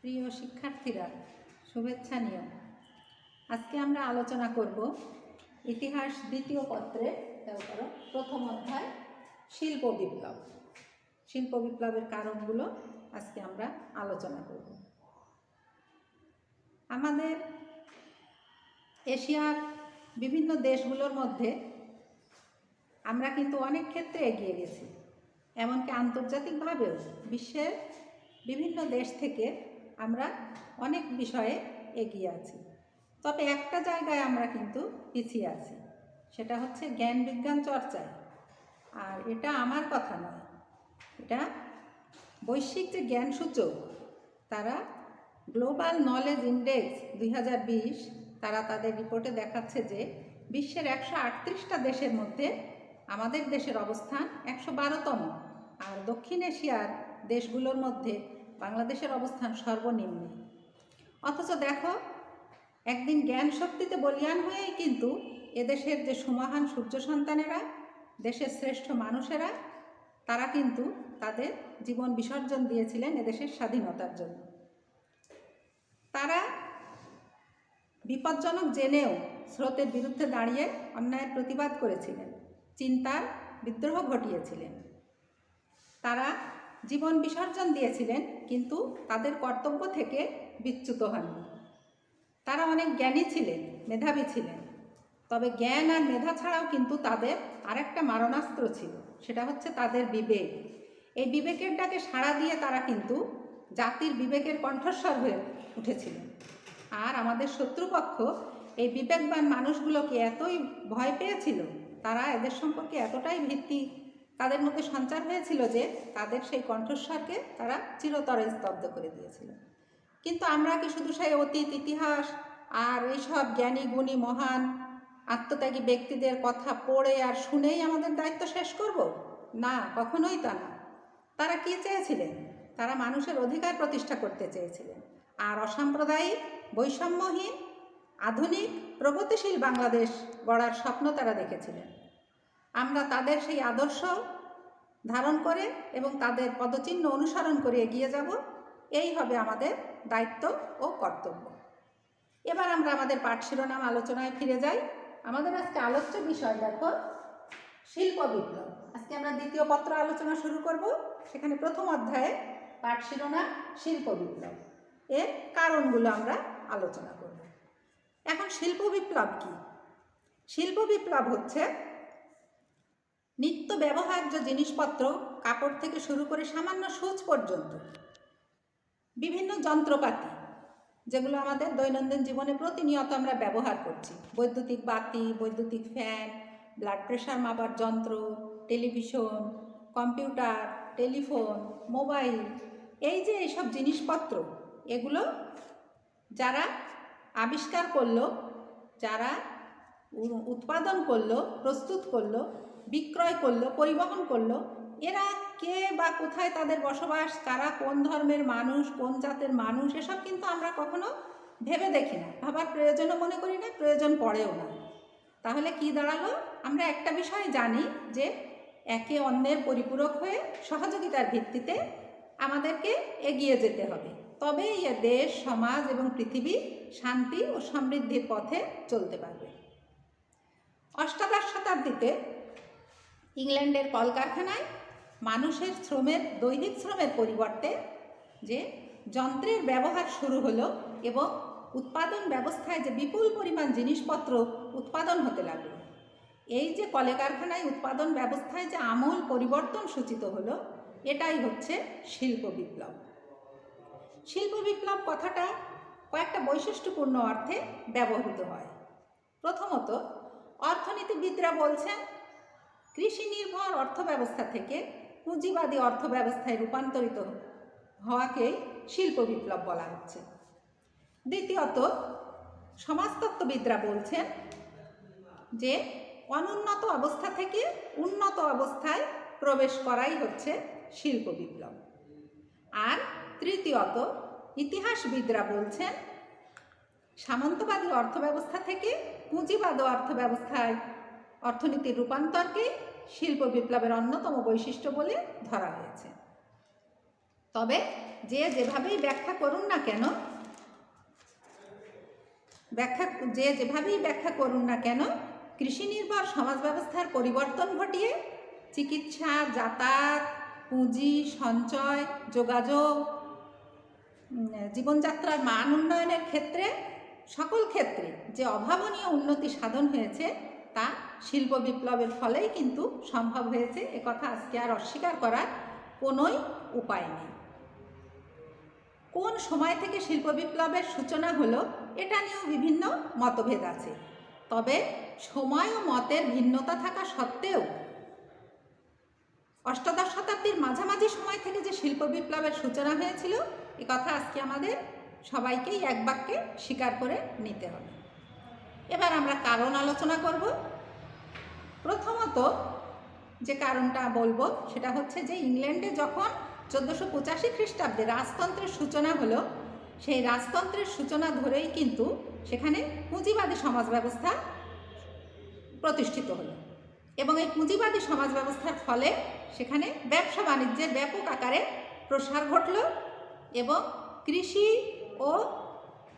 প্রিয় শিক্ষার্থীরা, শুভেচ্ছা নিও। আজকে আমরা আলোচনা করব ইতিহাস দ্বিতীয় পত্রে প্রথম অধ্যায় শিল্প বিপ্লব। শিল্প বিপ্লবের কারণগুলো আজকে আমরা আলোচনা করব। আমাদের এশিয়ার বিভিন্ন দেশগুলোর মধ্যে আমরা কিন্তু অনেক ক্ষেত্রে এগিয়ে গেছি, এমনকি আন্তর্জাতিকভাবেও বিশ্বের বিভিন্ন দেশ থেকে আমরা অনেক বিষয়ে এগিয়ে আছি। তবে একটা জায়গায় আমরা কিন্তু পিছিয়ে আছি, সেটা হচ্ছে জ্ঞান বিজ্ঞান চর্চায়। আর এটা আমার কথা নয়, এটা বৈশ্বিক যে জ্ঞান সূচক, তারা গ্লোবাল নলেজ ইন্ডেক্স 2020 তারা তাদের রিপোর্টে দেখাচ্ছে যে বিশ্বের 138টা দেশের মধ্যে আমাদের দেশের অবস্থান 112তম, আর দক্ষিণ এশিয়ার দেশগুলোর মধ্যে বাংলাদেশের অবস্থান সর্বনিম্ন। অথচ দেখো, একদিন জ্ঞান শক্তিতে বলীয়ান হয়েই কিন্তু এদেশের যে সুমহান সূর্য সন্তানেরা, দেশের শ্রেষ্ঠ মানুষেরা, তারা কিন্তু তাদের জীবন বিসর্জন দিয়েছিলেন এদেশের স্বাধীনতার জন্য। তারা বিপজ্জনক জেনেও স্রোতের বিরুদ্ধে দাঁড়িয়ে অন্যায়ের প্রতিবাদ করেছিলেন, চিন্তার বিদ্রোহ ঘটিয়েছিলেন। তারা জীবন বিসর্জন দিয়েছিলেন, কিন্তু তাদের কর্তব্য থেকে বিচ্যুত হননি। তারা অনেক জ্ঞানী ছিলেন, মেধাবী ছিলেন। তবে জ্ঞান আর মেধা ছাড়াও কিন্তু তাদের আরেকটা মারণাস্ত্র ছিল, সেটা হচ্ছে তাদের বিবেক। এই বিবেকের ডাকে সাড়া দিয়ে তারা কিন্তু জাতির বিবেকের কণ্ঠস্বর হয়ে উঠেছিলেন। আর আমাদের শত্রুপক্ষ এই বিবেকবান মানুষগুলোকে এতই ভয় পেয়েছিল, তারা এদের সম্পর্কে এতটাই ভীতি তাদের মধ্যে সঞ্চার হয়েছিল যে তাদের সেই কণ্ঠস্বরকে তারা চিরতরে স্তব্ধ করে দিয়েছিল। কিন্তু আমরা কি শুধু সেই অতীত ইতিহাস আর এইসব জ্ঞানী গুণী মহান আত্মত্যাগী ব্যক্তিদের কথা পড়ে আর শুনেই আমাদের দায়িত্ব শেষ করব? না, কখনোই তা না। তারা কি চেয়েছিলেন? তারা মানুষের অধিকার প্রতিষ্ঠা করতে চেয়েছিলেন, আর অসাম্প্রদায়িক, বৈষম্যহীন, আধুনিক, প্রগতিশীল বাংলাদেশ গড়ার স্বপ্ন তারা দেখেছিলেন। আমরা তাদের সেই আদর্শ ধারণ করে এবং তাদের পদচিহ্ন অনুসরণ করে এগিয়ে যাব, এই হবে আমাদের দায়িত্ব ও কর্তব্য। এবার আমরা আমাদের পাঠ শিরোনাম আলোচনায় ফিরে যাই। আমাদের আজকে আলোচ্য বিষয় দেখো, শিল্প বিপ্লব। আজকে আমরা দ্বিতীয় পত্র আলোচনা শুরু করব। সেখানে প্রথম অধ্যায়ে পাঠ শিরোনাম শিল্প বিপ্লব, এর কারণগুলো আমরা আলোচনা করব। এখন শিল্প বিপ্লব কি? শিল্প বিপ্লব হচ্ছে নিত্য ব্যবহার্য জিনিসপত্র, কাপড় থেকে শুরু করে সামান্য সূচ পর্যন্ত বিভিন্ন যন্ত্রপাতি, যেগুলো আমাদের দৈনন্দিন জীবনে প্রতিনিয়ত আমরা ব্যবহার করছি। বৈদ্যুতিক বাতি, বৈদ্যুতিক ফ্যান, ব্লাড প্রেশার মাপার যন্ত্র, টেলিভিশন, কম্পিউটার, টেলিফোন, মোবাইল, এই যে এইসব জিনিসপত্র, এগুলো যারা আবিষ্কার করলো, যারা উৎপাদন করলো, প্রস্তুত করলো, বিক্রয় করলো, পরিবহন করলো, এরা কে বা কোথায় তাদের বসবাস, তারা কোন ধর্মের মানুষ, কোন জাতের মানুষ, এসব কিন্তু আমরা কখনো ভেবে দেখি না, ভাবার প্রয়োজনও মনে করি না, প্রয়োজন পড়েও না। তাহলে কি দাঁড়ালো? আমরা একটা বিষয় জানি যে একে অন্যের পরিপূরক হয়ে সহযোগিতার ভিত্তিতে আমাদেরকে এগিয়ে যেতে হবে, তবেই এ দেশ, সমাজ এবং পৃথিবী শান্তি ও সমৃদ্ধির পথে চলতে পারবে। অষ্টাদশ শতাব্দীতে ইংল্যান্ডের কলকারখানায় মানুষের শ্রমের, দৈনিক শ্রমের পরিবর্তে যে যন্ত্রের ব্যবহার শুরু হলো এবং উৎপাদন ব্যবস্থায় যে বিপুল পরিমাণ জিনিসপত্র উৎপাদন হতে লাগলো, এই যে কলকারখানায় উৎপাদন ব্যবস্থায় যে আমূল পরিবর্তন সূচিত হলো, এটাই হচ্ছে শিল্প বিপ্লব। শিল্প বিপ্লব কথাটা কয়েকটা বৈশিষ্ট্যপূর্ণ অর্থে ব্যবহৃত হয়। প্রথমত, অর্থনীতিবিদরা বলছেন কৃষি নির্ভর অর্থব্যবস্থা থেকে পুঁজিবাদী অর্থব্যবস্থায় রূপান্তরিত হওয়াকেই শিল্প বিপ্লব বলা হচ্ছে। দ্বিতীয়ত, সমাজতত্ত্ববিদরা বলছেন যে অনুন্নত অবস্থা থেকে উন্নত অবস্থায় প্রবেশ করাই হচ্ছে শিল্প বিপ্লব। আর তৃতীয়ত, ইতিহাসবিদরা বলছেন সামন্তবাদী অর্থব্যবস্থা থেকে পুঁজিবাদী অর্থব্যবস্থায় অর্থনীতির রূপান্তরকে শিল্প বিপ্লবের অন্যতম বৈশিষ্ট্য বলে ধরা হয়েছে। তবে যে যেভাবেই ব্যাখ্যা করুন না কেন, কৃষি নির্ভর সমাজ ব্যবস্থার পরিবর্তন ঘটিয়ে চিকিৎসা, যাতায়াত, পুঁজি, সঞ্চয়, যোগাযোগ, জীবনযাত্রার মান উন্নয়নের ক্ষেত্রে সকল ক্ষেত্রে যে অভাবনীয় উন্নতি সাধন হয়েছে তা শিল্প বিপ্লবের ফলেই কিন্তু সম্ভব হয়েছে। একথা আজকে আর অস্বীকার করার কোনোই উপায় নেই। কোন সময় থেকে শিল্প বিপ্লবের সূচনা হলো এটা নিয়েও বিভিন্ন মতভেদ আছে। তবে সময় ও মতের ভিন্নতা থাকা সত্ত্বেও অষ্টাদশ শতাব্দীর মাঝামাঝি সময় থেকে যে শিল্প বিপ্লবের সূচনা হয়েছিল এ কথা আজকে আমাদের সবাইকেই এক বাক্যে স্বীকার করে নিতে হবে। এবার আমরা কারণ আলোচনা করব। প্রথমত যে কারণটা বলবো সেটা হচ্ছে যে ইংল্যান্ডে যখন 1485 খ্রিস্টাব্দে রাজতন্ত্রের সূচনা হলো, সেই রাজতন্ত্রের সূচনা ধরেই কিন্তু সেখানে পুঁজিবাদী সমাজ ব্যবস্থা প্রতিষ্ঠিত হলো এবং এই পুঁজিবাদী সমাজ ব্যবস্থার ফলে সেখানে ব্যবসা বাণিজ্যের ব্যাপক আকারে প্রসার ঘটল এবং কৃষি ও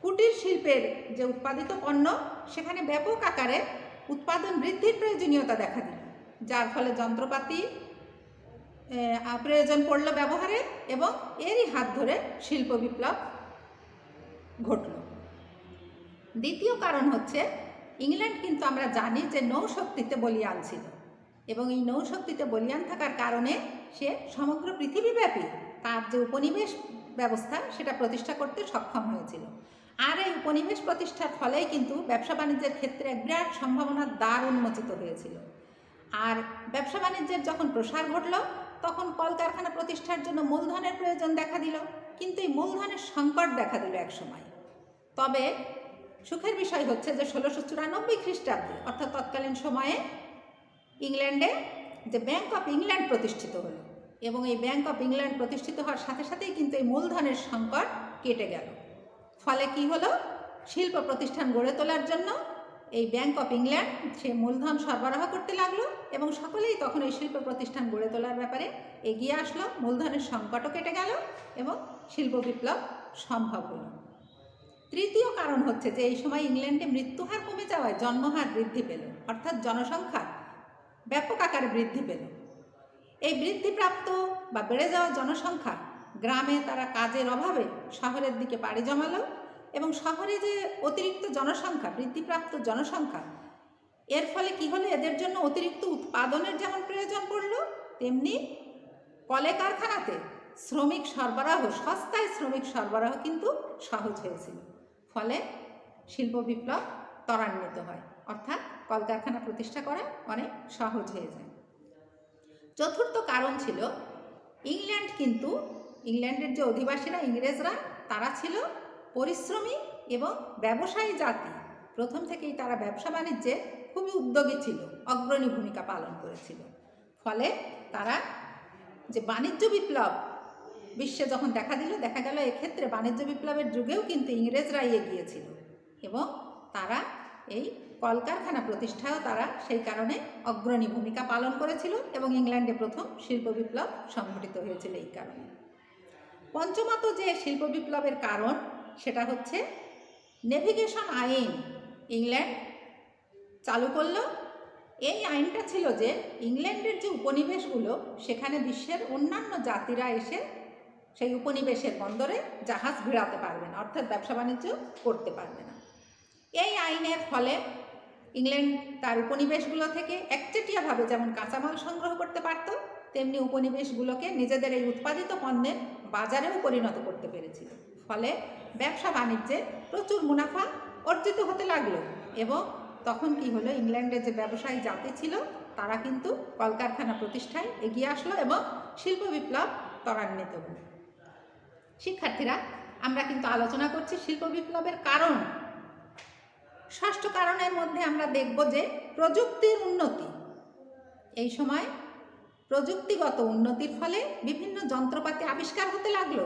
কুটির শিল্পের যে উৎপাদিত পণ্য সেখানে ব্যাপক আকারে উৎপাদন বৃদ্ধির প্রয়োজনীয়তা দেখা দিল, যার ফলে যন্ত্রপাতি প্রয়োজন পড়ল ব্যবহারে এবং এরই হাত ধরে শিল্প বিপ্লব ঘটল। দ্বিতীয় কারণ হচ্ছে ইংল্যান্ড কিন্তু আমরা জানি যে নৌশক্তিতে বলীয়ান ছিল এবং এই নৌশক্তিতে বলীয়ান থাকার কারণে সে সমগ্র পৃথিবীব্যাপী তার যে উপনিবেশ ব্যবস্থা সেটা প্রতিষ্ঠা করতে সক্ষম হয়েছিল। আর এই উপনিবেশ প্রতিষ্ঠার ফলেই কিন্তু ব্যবসা বাণিজ্যের ক্ষেত্রে এক বিরাট সম্ভাবনার দ্বার উন্মোচিত হয়েছিল। আর ব্যবসা বাণিজ্যের যখন প্রসার ঘটল তখন কলকারখানা প্রতিষ্ঠার জন্য মূলধনের প্রয়োজন দেখা দিল, কিন্তু এই মূলধনের সংকট দেখা দিল এক সময়। তবে সুখের বিষয় হচ্ছে যে 1694 খ্রিস্টাব্দে অর্থাৎ তৎকালীন সময়ে ইংল্যান্ডে যে ব্যাংক অফ ইংল্যান্ড প্রতিষ্ঠিত হলো এবং এই ব্যাংক অফ ইংল্যান্ড প্রতিষ্ঠিত হওয়ার সাথে সাথেই কিন্তু এই মূলধনের সংকট কেটে গেল। ফলে কি হলো, শিল্প প্রতিষ্ঠান গড়ে তোলার জন্য এই ব্যাংক অফ ইংল্যান্ড সে মূলধন সরবরাহ করতে লাগলো এবং সকলেই তখন এই শিল্প প্রতিষ্ঠান গড়ে তোলার ব্যাপারে এগিয়ে আসলো, মূলধনের সংকটও কেটে গেল এবং শিল্প বিপ্লব সম্ভব হলো। তৃতীয় কারণ হচ্ছে যে এই সময় ইংল্যান্ডে মৃত্যুহার কমে যাওয়ায় জন্মহার বৃদ্ধি পেল, অর্থাৎ জনসংখ্যা ব্যাপক আকারে বৃদ্ধি পেল। এই বৃদ্ধিপ্রাপ্ত বা বেড়ে যাওয়া জনসংখ্যা গ্রামে তারা কাজের অভাবে শহরের দিকে পাড়ি জমালো এবং শহরে যে অতিরিক্ত জনসংখ্যা, বৃদ্ধিপ্রাপ্ত জনসংখ্যা, এর ফলে কি হলো, এদের জন্য অতিরিক্ত উৎপাদনের যেমন প্রয়োজন পড়ল তেমনি কলে কারখানাতে শ্রমিক সরবরাহ, সস্তায় শ্রমিক সরবরাহ কিন্তু সহজ হয়েছিল। ফলে শিল্প বিপ্লব ত্বরান্বিত হয়, অর্থাৎ কলকারখানা প্রতিষ্ঠা করা অনেক সহজ হয়ে যায়। চতুর্থ কারণ ছিল ইংল্যান্ডের যে অধিবাসীরা, ইংরেজরা, তারা ছিল পরিশ্রমী এবং ব্যবসায়ী জাতি। প্রথম থেকেই তারা ব্যবসা বাণিজ্যে খুবই উদ্যোগী ছিল, অগ্রণী ভূমিকা পালন করেছিল। ফলে তারা যে বাণিজ্য বিপ্লব বিশ্বে যখন দেখা গেল এক্ষেত্রে বাণিজ্য বিপ্লবের যুগেও কিন্তু ইংরেজরাই এগিয়েছিল এবং তারা এই কলকারখানা প্রতিষ্ঠায়ও তারা সেই কারণে অগ্রণী ভূমিকা পালন করেছিল এবং ইংল্যান্ডে প্রথম শিল্প বিপ্লব সংঘটিত হয়েছিল এই কারণে। পঞ্চমত যে শিল্প বিপ্লবের কারণ সেটা হচ্ছে নেভিগেশন আইন ইংল্যান্ড চালু করলো। এই আইনটা ছিল যে ইংল্যান্ডের যে উপনিবেশগুলো সেখানে বিশ্বের অন্যান্য জাতিরা এসে সেই উপনিবেশের বন্দরে জাহাজ ভিড়াতে পারবে না, অর্থাৎ ব্যবসা বাণিজ্য করতে পারবে না। এই আইনের ফলে ইংল্যান্ড তার উপনিবেশগুলো থেকে একচেটিয়াভাবে যেমন কাঁচামাল সংগ্রহ করতে পারত, তেমনি উপনিবেশগুলোকে নিজেদের এই উৎপাদিত পণ্যের বাজারেও পরিণত করতে পেরেছিল। ফলে ব্যবসা বাণিজ্যে প্রচুর মুনাফা অর্জিত হতে লাগলো এবং তখন কি হলো, ইংল্যান্ডের যে ব্যবসায়ী জাতি ছিল তারা কিন্তু কলকারখানা প্রতিষ্ঠায় এগিয়ে আসলো এবং শিল্প বিপ্লব ত্বরান্বিত হলো। শিক্ষার্থীরা, আমরা কিন্তু আলোচনা করছি শিল্প বিপ্লবের কারণ। ষষ্ঠ কারণের মধ্যে আমরা দেখব যে প্রযুক্তির উন্নতি। এই সময় প্রযুক্তিগত উন্নতির ফলে বিভিন্ন যন্ত্রপাতি আবিষ্কার হতে লাগলো।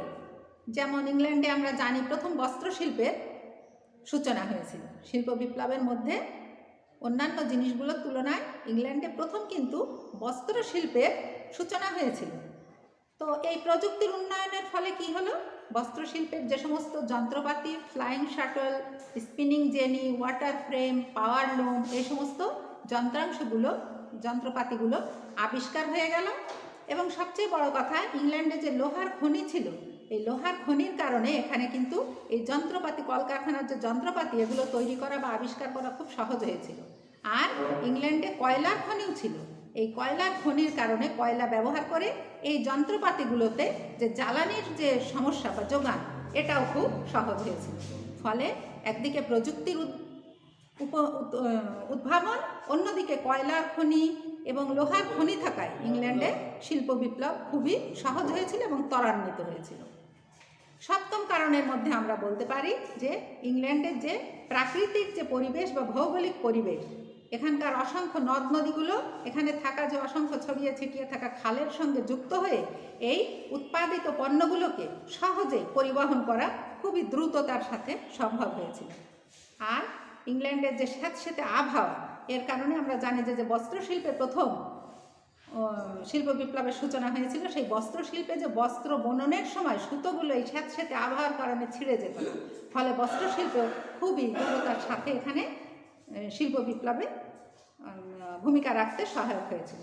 যেমন ইংল্যান্ডে আমরা জানি প্রথম বস্ত্রশিল্পের সূচনা হয়েছিল। শিল্প বিপ্লবের মধ্যে অন্যান্য জিনিসগুলোর তুলনায় ইংল্যান্ডে প্রথম কিন্তু বস্ত্রশিল্পের সূচনা হয়েছিল। তো এই প্রযুক্তির উন্নয়নের ফলে কি হলো, বস্ত্রশিল্পের যে সমস্ত যন্ত্রপাতি, flying shuttle, spinning jenny, water frame, power loom, এই সমস্ত যন্ত্রপাতিগুলো আবিষ্কার হয়ে গেল। এবং সবচেয়ে বড় কথা, ইংল্যান্ডে যে লোহার খনি ছিল, এই লোহার খনির কারণে এখানে কিন্তু এই যন্ত্রপাতি, কলকারখানার যে যন্ত্রপাতি, এগুলো তৈরি করা বা আবিষ্কার করা খুব সহজ হয়েছিল। আর ইংল্যান্ডে কয়লার খনিও ছিল, এই কয়লার খনির কারণে কয়লা ব্যবহার করে এই যন্ত্রপাতিগুলোতে যে জ্বালানির যে সমস্যা বা যোগান, এটাও খুব সহজ হয়েছিল। ফলে একদিকে প্রযুক্তির উদ্ভাবন, অন্যদিকে কয়লার খনি এবং লোহার খনি থাকায় ইংল্যান্ডে শিল্প বিপ্লব খুবই সহজ হয়েছিল এবং ত্বরান্বিত হয়েছিল। সপ্তম কারণের মধ্যে আমরা বলতে পারি যে ইংল্যান্ডের যে প্রাকৃতিক যে পরিবেশ বা ভৌগোলিক পরিবেশ, এখানকার অসংখ্য নদ নদীগুলো, এখানে থাকা যে অসংখ্য ছড়িয়ে ছিটিয়ে থাকা খালের সঙ্গে যুক্ত হয়ে এই উৎপাদিত পণ্যগুলোকে সহজেই পরিবহন করা খুবই দ্রুততার সাথে সম্ভব হয়েছিল। আর ইংল্যান্ডের যে স্যাঁতসেঁতে আবহাওয়া, এর কারণে আমরা জানি যে বস্ত্রশিল্পে প্রথম শিল্প বিপ্লবের সূচনা হয়েছিল। সেই বস্ত্রশিল্পে যে বস্ত্র বুননের সময় সুতোগুলো এই স্যাঁতসেঁতে আবহাওয়ার কারণে ছিঁড়ে যেত না, ফলে বস্ত্রশিল্প খুবই দ্রুততার সাথে এখানে শিল্প বিপ্লবে ভূমিকা রাখতে সহায়ক হয়েছিল।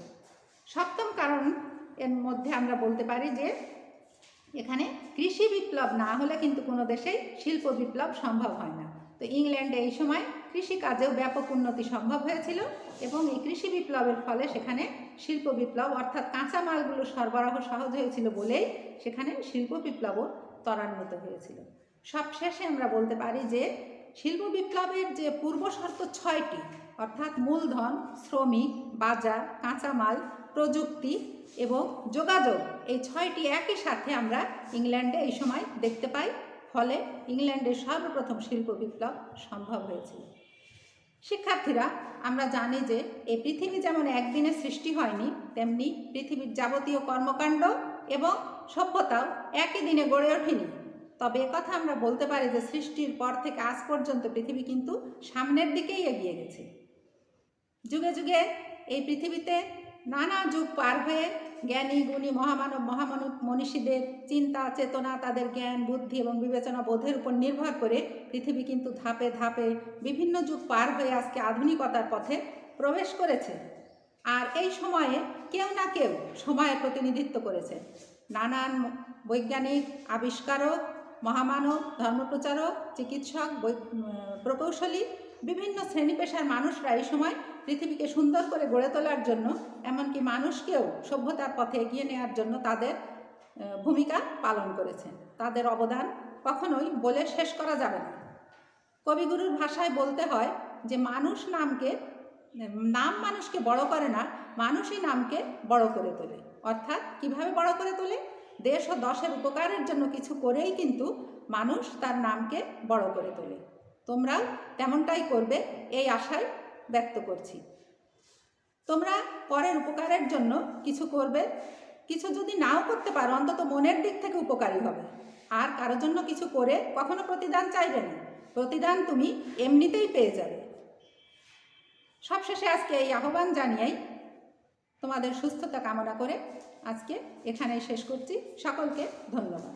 সপ্তম কারণ এর মধ্যে আমরা বলতে পারি যে এখানে কৃষি বিপ্লব না হলে কিন্তু কোনো দেশেই শিল্প বিপ্লব সম্ভব হয় না। তো ইংল্যান্ডে এই সময় কৃষিকাজেও ব্যাপক উন্নতি সম্ভব হয়েছিল এবং এই কৃষি বিপ্লবের ফলে সেখানে শিল্প বিপ্লব অর্থাৎ কাঁচামালগুলো সরবরাহ সহজ হয়েছিল বলেই সেখানে শিল্প বিপ্লবও ত্বরান্বিত হয়েছিল। সবশেষে আমরা বলতে পারি যে শিল্প বিপ্লবের যে পূর্বশর্ত 6টি, অর্থাৎ মূলধন, শ্রমিক, বাজার, কাঁচামাল, প্রযুক্তি এবং যোগাযোগ, এই 6টি একই সাথে আমরা ইংল্যান্ডে এই সময় দেখতে পাই। ফলে ইংল্যান্ডের সর্বপ্রথম শিল্প বিপ্লব সম্ভব হয়েছিল। শিক্ষার্থীরা, আমরা জানি যে এই পৃথিবী যেমন একদিনে সৃষ্টি হয়নি, তেমনি পৃথিবীর যাবতীয় কর্মকাণ্ড এবং সভ্যতাও একই দিনে গড়ে ওঠেনি। তবে একথা আমরা বলতে পারি যে সৃষ্টির পর থেকে আজ পর্যন্ত পৃথিবী কিন্তু সামনের দিকেই এগিয়ে গেছে। যুগে যুগে এই পৃথিবীতে নানা যুগ পার হয়ে জ্ঞানী গুণী মহামানব মনীষীদের চিন্তা চেতনা, তাদের জ্ঞান বুদ্ধি এবং বিবেচনা বোধের উপর নির্ভর করে পৃথিবী কিন্তু ধাপে ধাপে বিভিন্ন যুগ পার হয়ে আজকে আধুনিকতার পথে প্রবেশ করেছে। আর এই সময়ে কেউ না কেউ সময়ের প্রতিনিধিত্ব করেছে। নানান বৈজ্ঞানিক, আবিষ্কারক, মহামানব, ধর্মপ্রচারক, চিকিৎসক, প্রকৌশলী, বিভিন্ন শ্রেণী পেশার মানুষরা এই সময় পৃথিবীকে সুন্দর করে গড়ে তোলার জন্য, এমনকি মানুষকেও সভ্যতার পথে এগিয়ে নেওয়ার জন্য তাদের ভূমিকা পালন করেছেন। তাদের অবদান কখনোই বলে শেষ করা যাবে না। কবিগুরুর ভাষায় বলতে হয় যে নাম মানুষকে বড় করে না, মানুষই নামকে বড় করে তোলে। অর্থাৎ কিভাবে বড় করে তোলে? দেশ ও দশের উপকারের জন্য কিছু করেই কিন্তু মানুষ তার নামকে বড় করে তোলে। তোমরাও তেমনটাই করবে এই আশায় ব্যক্ত করছি। তোমরা পরের উপকারের জন্য কিছু করবে, কিছু যদি নাও করতে পারো অন্তত মনের দিক থেকে উপকারী হবে। আর কারোর জন্য কিছু করে কখনো প্রতিদান চাইবে না, প্রতিদান তুমি এমনিতেই পেয়ে যাবে। সবশেষে আজকে এই আহ্বান জানিয়েই তোমাদের সুস্থতা কামনা করে আজকে এখানেই শেষ করছি। সকলকে ধন্যবাদ।